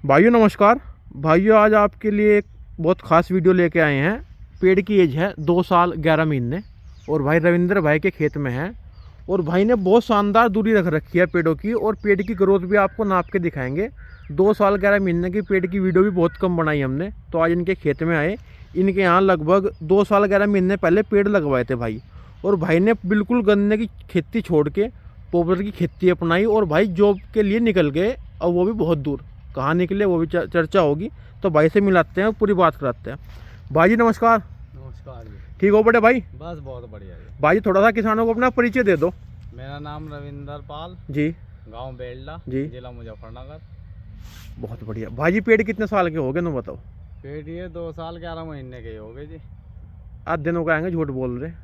भाइयों नमस्कार। भाइयों आज आपके लिए एक बहुत ख़ास वीडियो लेके आए हैं। पेड़ की एज है 2 साल 11 महीने और भाई रविंद्र भाई के खेत में है और भाई ने बहुत शानदार दूरी रख रखी है पेड़ों की और पेड़ की ग्रोथ भी आपको नाप के दिखाएंगे। 2 साल 11 महीने की पेड़ की वीडियो भी बहुत कम बनाई हमने, तो आज इनके खेत में आए। इनके यहाँ लगभग 2 साल 11 महीने पहले पेड़ लगवाए थे भाई, और भाई ने बिल्कुल गन्ने की खेती छोड़ के पॉपुलर की खेती अपनाई और भाई जॉब के लिए निकल गए, और वो भी बहुत दूर। कहाँ निकले वो भी चर्चा होगी, तो भाई से मिलाते हैं और पूरी बात कराते हैं। भाई जी नमस्कार। नमस्कार जी। ठीक हो बड़े भाई? बस बहुत बढ़िया जी। भाई थोड़ा सा किसानों को अपना परिचय दे दो। मेरा नाम रविंदर पाल जी। गांव बेल्ला जी। जिला मुजफ्फरनगर। बहुत बढ़िया। भाई जी पेड़ कितने साल के हो गए ना बताओ? पेड़ ये 2 साल 11 महीने के हो गए जी। आज दिनों का आएंगे, झूठ बोल रहे?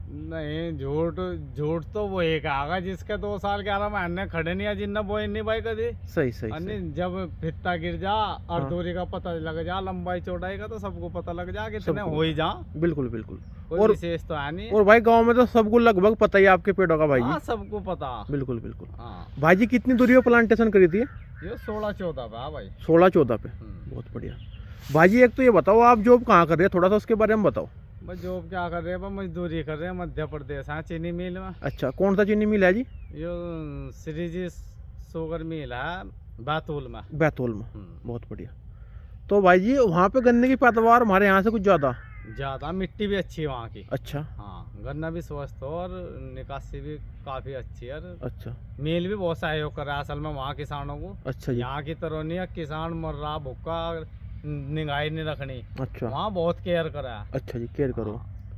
नहीं, झूठ झूठ तो वो एक आगा जिसके 2 साल 11 महीने खड़े नहीं है, जिन्ना बोए नहीं भाई कभी। सही सही, अन्य जब फित्ता गिर जा और हाँ। दूरी का पता लग जा, लंबाई चौड़ाई का तो सबको पता लग जा कितने सबको हो ही जा। बिल्कुल बिल्कुल। कोई और विशेष तो है नहीं। और भाई गांव में तो सबको लगभग पता ही है आपके पेड़ों का भाई हाँ, जी। सबको पता। बिल्कुल बिल्कुल। हाँ, भाई जी कितनी दूरी पे प्लांटेशन करी थी? ये 16-14 पे भाई। 16-14 पे। बहुत बढ़िया। भाई जी एक तो ये बताओ, आप जॉब कहाँ कर रहे हैं, थोड़ा सा उसके बारे में बताओ। बस जॉब क्या कर रहे हैं, मजदूरी कर रहे हैं मध्य प्रदेश है, चीनी मिल में। अच्छा, कौन सा चीनी मिल है जी? यो श्रीजी शुगर मिल है बैतूल में। बैतूल में। बहुत बढ़िया। तो भाई जी वहाँ पे गन्ने की पैदावार हमारे यहाँ से कुछ ज़्यादा? ज़्यादा, मिट्टी भी अच्छी है वहाँ की। अच्छा। हाँ, गन्ना भी स्वस्थ हो और निकासी भी काफ़ी अच्छी है। अच्छा। मिल भी बहुत सहयोग कर रहा है असल में वहाँ किसानों को। अच्छा जी। यहाँ की तरह नहीं है किसान मर रहा भूखा निगाही नहीं रखनी। अच्छा। वहाँ बहुत केयर कर रहा है। अच्छा जी, केयर करो।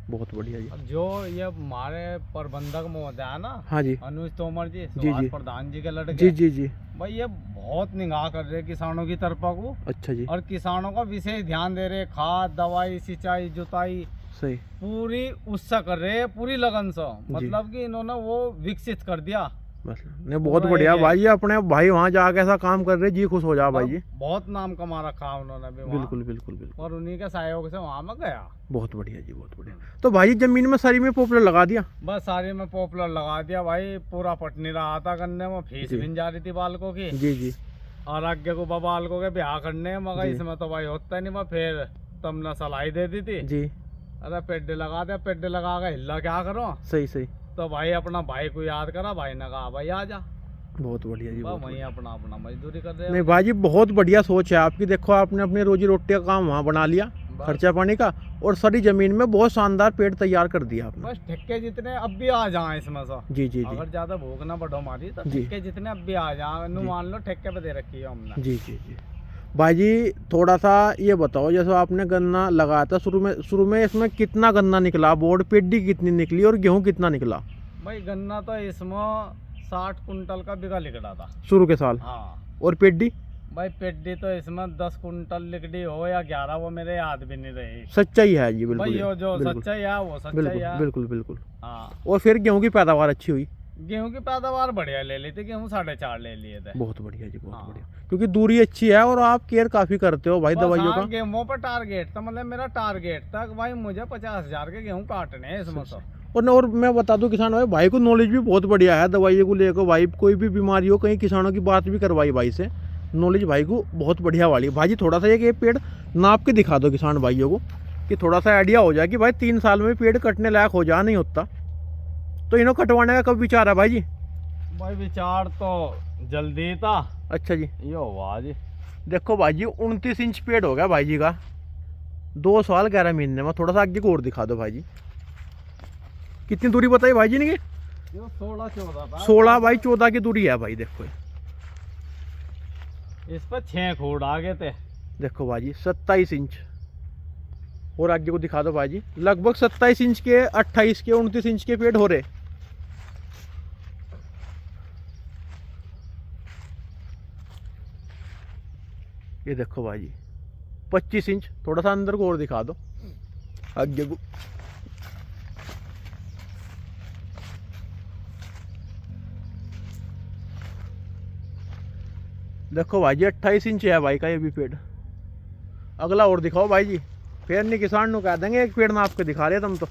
बहुत बढ़िया जी। अब जो ये हमारे प्रबंधक महोदय है ना, हाँ जी। अनुज तोमर जी, जी सुभाष जी। प्रधान जी के लड़के। जी जी जी। भाई ये बहुत निगाह कर रहे किसानों की तरफ को। अच्छा जी। और किसानों का विशेष ध्यान दे रहे, खाद दवाई सिंचाई जुताई सही। पूरी उससे कर रहे, पूरी लगन से। मतलब कि इन्होंने वो विकसित कर दिया। बस नहीं, बहुत बढ़िया भाई। अपने भाई वहाँ जाके ऐसा काम कर रहे, जी खुश हो जा भाई जी। बहुत नाम कमा रखा उन्होंने भी वहाँ। बिल्कुल बिल्कुल बिल्कुल। और उन्हीं के सहयोग से वहाँ में गया। बहुत बढ़िया जी, बहुत बढ़िया। तो भाई जमीन में सारी में पॉपुलर लगा दिया? बस सारी में पॉपुलर लगा दिया भाई। पूरा पट नहीं रहा था गन्ने में, फीस भी जा रही थी बालकों की। जी जी। और आगे को बालकों के ब्याह करने, मगर इसमें तो भाई होता नहीं। मैं फिर तुमने सलाई दे दी थी जी। अरे पेड़ लगा दे, पेड़ लगा के हिला क्या करो। सही सही। तो भाई अपना भाई को याद करा, भाई ने कहा भाई आ जा। बहुत बढ़िया जी। बहुत वही अपना अपना मजदूरी कर रहे नहीं भाई जी, बहुत बढ़िया सोच है आपकी। देखो आपने अपनी रोजी रोटी का काम वहाँ बना लिया, खर्चा पानी का, और सारी जमीन में बहुत शानदार पेड़ तैयार कर दिया आपने। बस ठेके जितने अब भी आ जाए इसमें से। जी जी जी। अगर ज्यादा भूख ना बढ़ो हमारी तो ठेके जितने अब भी आ जाए, मान लो ठेके पे दे रखी है हमने। जी जी जी। भाई जी थोड़ा सा ये बताओ, जैसे आपने गन्ना लगाया था शुरू में इसमें कितना गन्ना निकला, बोर्ड पेडी कितनी निकली और गेहूं कितना निकला? भाई गन्ना तो इसमें 60 कुंटल का बिगा निकला था शुरू के साल। हाँ। और पेडी? भाई पेडी तो इसमें 10 कुंटल निकली हो या 11, वो मेरे याद भी नहीं रही। सच्चाई है जी। बिल्कुल भाई जो सच्चाई है वो सच्चाई है। बिल्कुल बिल्कुल। हाँ। और फिर गेहूं की पैदावार अच्छी हुई? गेहूं की पैदावार बढ़िया ले ली थी, गेहूं 4.5 ले लिए थे। बहुत बढ़िया जी, बहुत हाँ। बढ़िया। क्योंकि दूरी अच्छी है और आप केयर काफी करते हो भाई दवाइयों का। गेहूं पर टारगेट था, मतलब मेरा टारगेट था भाई मुझे 50,000 के गेहूं काटने हैं इसमें तो। और मैं बता दूं किसान भाई को नॉलेज भी बहुत बढ़िया है दवाइयों को लेकर। भाई कोई भी बीमारी हो, कहीं किसानों की बात भी करवाई भाई से, नॉलेज भाई को बहुत बढ़िया वाली। भाई जी थोड़ा सा ये पेड़ नाप के दिखा दो किसान भाइयों को, कि थोड़ा सा आइडिया हो जाए कि भाई 3 साल में पेड़ कटने लायक हो जा नहीं होता। तो इन्हों कटवाने का कब विचार है भाई जी? भाई विचार तो जल्दी था। अच्छा जी। ये हुआ जी। देखो भाई जी 29 इंच पेड़ हो गया भाई जी का 2 साल 11 महीने में। थोड़ा सा आगे को और दिखा दो भाई जी। कितनी दूरी बताई भाई जी ने? 16 बाई 14 की दूरी है भाई। देखो इस पर 6 खूड़ आ गए थे। देखो भाई जी 27 इंच। और आगे को दिखा दो भाई जी। लगभग 27 इंच के, 28 के, 29 इंच के पेड़ हो रहे। ये देखो भाई जी 25 इंच। थोड़ा सा अंदर को और दिखा दो आगे को। देखो भाई जी 28 इंच है भाई का ये भी पेड़। अगला और दिखाओ भाई जी, फिर नहीं किसान को कह देंगे एक पेड़ नाप के दिखा रहे तुम तो।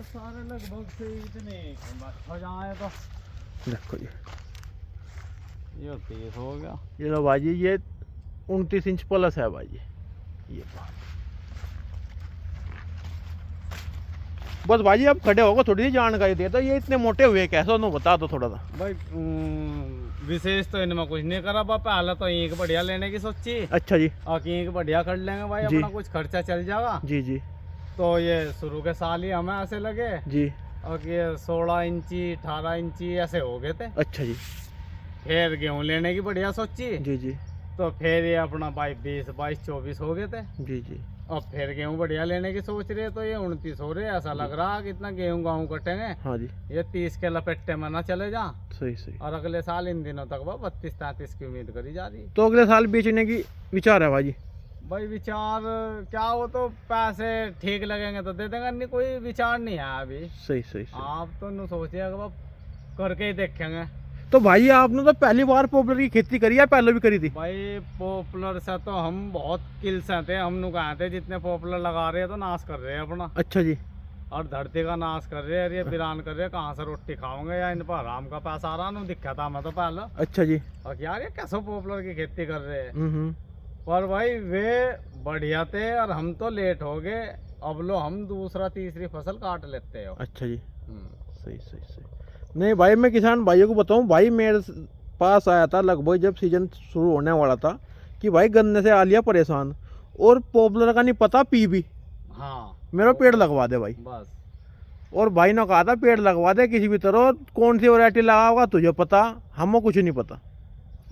सारे लगभग से इतने हो जाए तो। देखो जी ये 30 हो गया। ये लो भाई जी, ये 29 इंच प्लस है भाई जी। ये बात बस भाई जी, अब खड़े होकर थोड़ी सी जानकारी दे दो, ये इतने मोटे हुए कैसे, उन्होंने बता दो थोड़ा सा। भाई विशेष तो इनमें कुछ नहीं करा बा, पहले तो ईंक बढ़िया लेने की सोची। अच्छा जी। और ईंक बढ़िया कर लेंगे भाई, जी। अपना कुछ खर्चा चल जाएगा। जी जी तो ये शुरू के साल ही हमें ऐसे लगे जी। और ये 16 इंची 18 इंची ऐसे हो गए थे। अच्छा जी। फिर गेहूं लेने की बढ़िया सोची। जी जी तो फिर ये अपना भाई 20 22 24 हो गए थे। जी जी। और फिर गेहूं बढ़िया लेने की सोच रहे, तो ये 29 हो रहे। ऐसा लग रहा कि इतना गेहूं गाँव कटेंगे, हाँ जी। ये 30 के लपेटे में ना चले जा। सही सही। और अगले साल इन दिनों तक वह 32 33 की उम्मीद करी जा रही। तो अगले साल बेचने की विचार है भाई जी? भाई विचार क्या, वो तो पैसे ठीक लगेंगे तो दे देंगे, नहीं कोई विचार नहीं है अभी। सही सही सही। आप तो नहीं सोचिएगा, करके ही देखेंगे। तो भाई आपने तो पहली बार पॉपुलर की खेती करी है, पहले भी करी थी? भाई पॉपुलर से तो हम बहुत किल से थे, हम नु कहा थे जितने पॉपुलर लगा रहे हैं तो नाश कर रहे हैं अपना। अच्छा जी। और धरती का नाश कर रहे हैं, ये वीरान कर रहे हैं। कहाँ से रोटी खाओगे, या इन पर आराम का पैसा आ रहा नु दिखा था मैं तो पहले। अच्छा जी। और यार ये कैसे पॉपुलर की खेती कर रहे हैं। हम्म। पर भाई वे बढ़िया थे और हम तो लेट हो गए। अब लो हम दूसरा तीसरी फसल काट लेते हो। अच्छा जी। सही सही सही। नहीं भाई, मैं किसान भाइयों को बताऊं, भाई मेरे पास आया था लगभग जब सीजन शुरू होने वाला था कि भाई गन्ने से आ लिया परेशान, और पॉपुलर का नहीं पता पी भी। हाँ, मेरा पेड़ लगवा दे भाई। बस। और भाई ने कहा था पेड़ लगवा दे किसी भी तरह, कौन सी वैरायटी लगाओगा तुझे पता, हमें कुछ नहीं पता।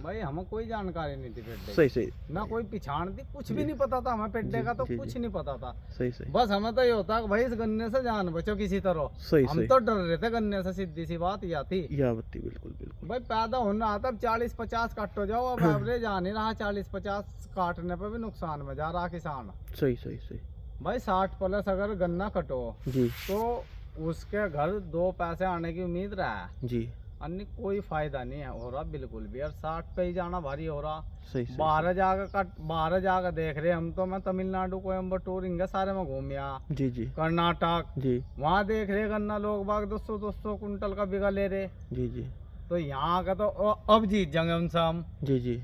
भाई हमें कोई जानकारी नहीं थी पेड्डे सही सही। की, ना कोई पिछाड़ थी, कुछ भी नहीं पता था हमें पेड्डे का, तो जी, कुछ जी। नहीं पता था। सही सही। बस हमें तो ये होता कि भाई इस गन्ने से जान बचो किसी तरह। सही हम सही। तो डर रहे थे गन्ने से, सीधी सी बात या थी। या बत्ती, बिल्कुल बिल्कुल। भाई पैदा होना आता, अब 40-50 काटो जाओ, अब एवरेज आ नहीं रहा। 40-50 काटने पे भी नुकसान में जा रहा किसान। सही सही सही। भाई 60 प्लस अगर गन्ना कटो जी तो उसके घर 2 पैसे आने की उम्मीद रहा है, जी। अन्य कोई फायदा नहीं है हो रहा बिल्कुल भी। और 60 पे ही जाना भारी हो रहा। सही सही। बाहर जाकर देख रहे हम तो, मैं तमिलनाडु कोयम्बटूर इंगे सारे में घूमिया, जी जी कर्नाटक, जी वहाँ देख रहे गन्ना लोग बाग 200-200 कुंटल का बिगा ले रहे। जी जी तो यहाँ का तो अब जीत जाएंगे उनसे हम। जी जी।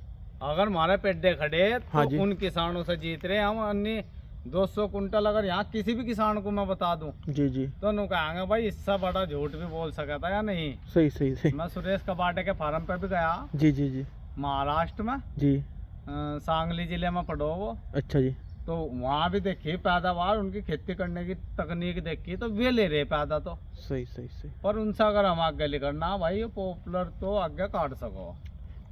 अगर हमारे पेड्डे खड़े तो हाँ जी। उन किसानों से जीत रहे हम। अन्य 200 कुंटल अगर यहाँ किसी भी किसान को मैं बता दूं जी जी। तो नु कहेंगे भाई इससे बड़ा झूठ भी बोल सका था या नहीं। सही सही सही। मैं सुरेश कबाटे के फार्म पे भी गया, जी जी जी महाराष्ट्र में, जी। सांगली जिले में पड़ो वो। अच्छा जी। तो वहाँ भी देखी पैदावार, उनकी खेती करने की तकनीक देखी, तो वे ले रहे पैदा तो। सही सही सही। पर उनसे अगर हम आगे ले करना भाई, ये पॉपुलर तो आगे काट सको।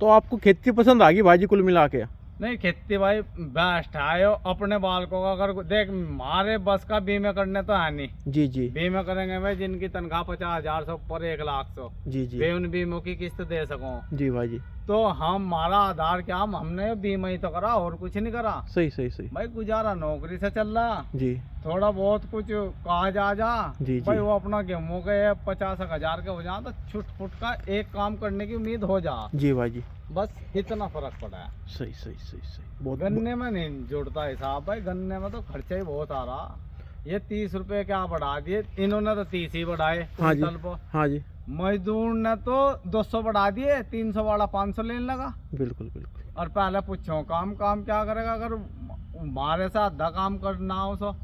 तो आपको खेती पसंद आ गई भाजी कुल मिला के? नहीं खेती भाई बेस्ट है। यो अपने बालकों का अगर देख, हमारे बस का बीमा करने तो है नहीं। जी जी बीमा करेंगे भाई जिनकी तनख्वाह 50,000 से ऊपर 1,00,000 से, जी जी वे उन बीमों की किस्त दे सको। जी भाई जी। तो हमारा आधार क्या, हमने बीमा ही तो करा और कुछ नहीं करा। सही सही सही। भाई गुजारा नौकरी से चल रहा, जी थोड़ा बहुत कुछ कहा जा जी भाई जी। वो अपना गेहूं के 50,000 के हो जा, तो छुट फुट का एक काम करने की उम्मीद हो जा। जी भाई जी। बस इतना फर्क पड़ा है। सही सही सही सही। बहुत गन्ने में नहीं जुड़ता हिसाब भाई, गन्ने में तो खर्चा ही बहुत आ रहा। ये 30 रुपए क्या बढ़ा दिए इन्होंने, तो 30 ही बढ़ाए हाँ जी। कुंटल पर। हाँ जी। मजदूर ने तो 200 बढ़ा दिए, 300 वाला 500 लेने लगा। बिल्कुल बिल्कुल। और पहले पूछो काम क्या करेगा, अगर हमारे साथ आधा काम करना हो तो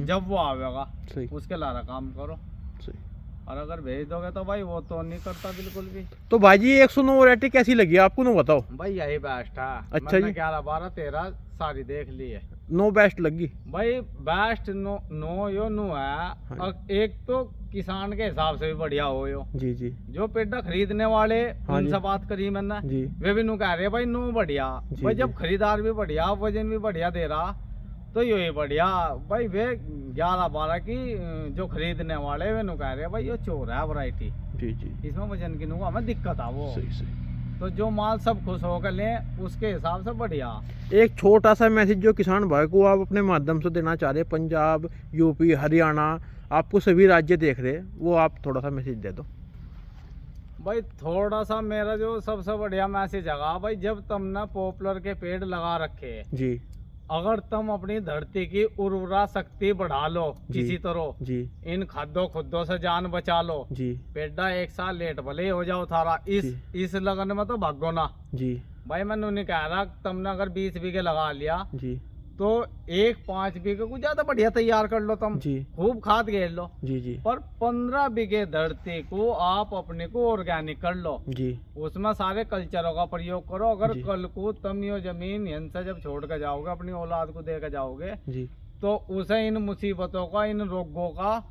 जब वो आवेगा सही उसके लारा काम करो। सही। और अगर भेज दोगे तो भाई वो तो नहीं करता बिल्कुल भी। तो भाजी 109 वैरायटी कैसी लगी आपको, ना बताओ? भाई यही बेस्ट है। अच्छा जी। 11 12 13 सारी देख ली है। नो बेस्ट लगी भाई बेस्ट नो यो नो है। हाँ। और एक तो किसान के हिसाब से भी बढ़िया हो यो। जी जी जो पेड्डा खरीदने वाले हाँ उनसे जी। बात करी मैंने, जी वे भी नु कह रहे भाई नो बढ़िया। जी, भाई जी। जब खरीदार भी बढ़िया, वजन भी बढ़िया दे रहा, तो ये बढ़िया। भाई वे 11 12 की जो खरीदने वाले वे नु कह रहे भाई ये चोर है वैरायटी, जी जी। इसमें वजन की नु हमें दिक्कत आ वो। सही सही। तो जो माल सब खुश होकर लें उसके हिसाब से बढ़िया। एक छोटा सा मैसेज जो किसान भाई को आप अपने माध्यम से देना चाह रहे हैं, पंजाब, यूपी, हरियाणा, आपको सभी राज्य देख रहे हैं, वो आप थोड़ा सा मैसेज दे दो। भाई थोड़ा सा मेरा जो सबसे बढ़िया मैसेज है भाई, जब तुमने पॉपुलर के पेड़ लगा रखे जी अगर तुम अपनी धरती की उर्वरा शक्ति बढ़ा लो जी। किसी तरह, जी इन खाद्यों खुद्दों से जान बचा लो, जी पेड़ा एक साल लेट भले ही हो जाओ थारा, इस लगन में तो भागो ना। जी भाई मैंने नहीं कह रहा तुमने अगर 20 बीघे लगा लिया जी तो 5 बीघे को ज्यादा बढ़िया तैयार कर लो तुम, जी खूब खाद घेर लो, जी जी पर 15 बीघे धरती को आप अपने को ऑर्गेनिक कर लो, जी उसमें सारे कल्चरों का प्रयोग करो। अगर जी। कल को तुम ये जमीन यहीं से जब छोड़ कर जाओगे, अपनी औलाद को दे कर जाओगे, जी तो उसे इन मुसीबतों का, इन रोगों का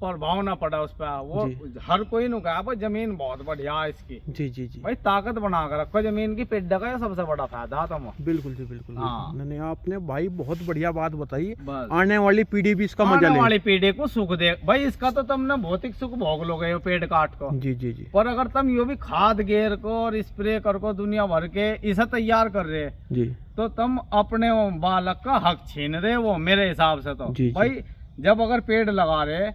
प्रभाव ना पड़ा उस पर। वो जी। हर कोई नु कहा भाई जमीन बहुत बढ़िया है इसकी, जी जी जी भाई ताकत बना कर रखो जमीन की, पेड़ का ये सबसे बड़ा फायदा तुम। बिल्कुल जी बिल्कुल। हाँ। नहीं आपने भाई बहुत बढ़िया बात बताई, बस आने वाली पीढ़ी भी इसका मजा आने ले। वाली पीढ़ी को सुख दे भाई, इसका तो तुमने भौतिक सुख भोग लोगे ये पेड़ काट को, जी जी जी पर अगर तुम यो भी खाद गेर को और स्प्रे कर को दुनिया भर के इसे तैयार कर रहे, जी तो तुम अपने वो बालक का हक छीन रहे हो मेरे हिसाब से। तो जी, जी। भाई जब अगर पेड़ लगा रहे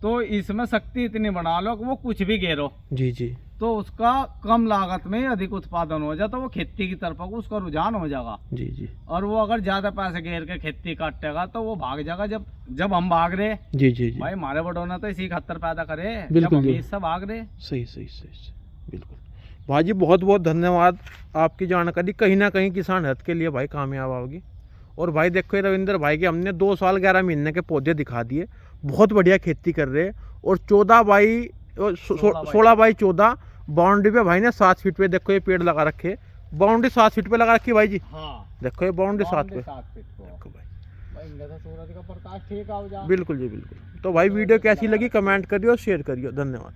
तो इसमें शक्ति इतनी बना लो कि वो कुछ भी गेरो, जी जी तो उसका कम लागत में अधिक उत्पादन हो जाए, तो वो खेती की तरफ को उसका रुझान हो जाएगा। जी जी और वो अगर ज्यादा पैसे घेर के खेती काटेगा तो वो भाग जाएगा। जब हम भाग रहे, जी जी जी भाई हमारे बड़ों ने तो इसी खतर पैदा करे, जब बिल्कुल हम जी। इससे भाग रहे। सही सही सही सही बिल्कुल। भाई जी बहुत बहुत धन्यवाद, आपकी जानकारी कहीं ना कहीं किसान हित के लिए भाई कामयाब होगी। और भाई देखो ये रविंद्र भाई के हमने 2 साल 11 महीने के पौधे दिखा दिए, बहुत बढ़िया खेती कर रहे हैं। और 16 बाई 14 बाउंड्री पे भाई ने 7 फीट पे देखो ये पेड़ लगा रखे, बाउंड्री 7 फीट पे लगा रखी भाई जी। हाँ देखो ये बाउंड्री 7 पे। 7 फीट को। देखो भाई भाई इनका तो सूरज का प्रकाश ठीक आ जाए। बिल्कुल जी बिल्कुल। तो भाई वीडियो कैसी लगी कमेंट करिए और शेयर करिए, धन्यवाद।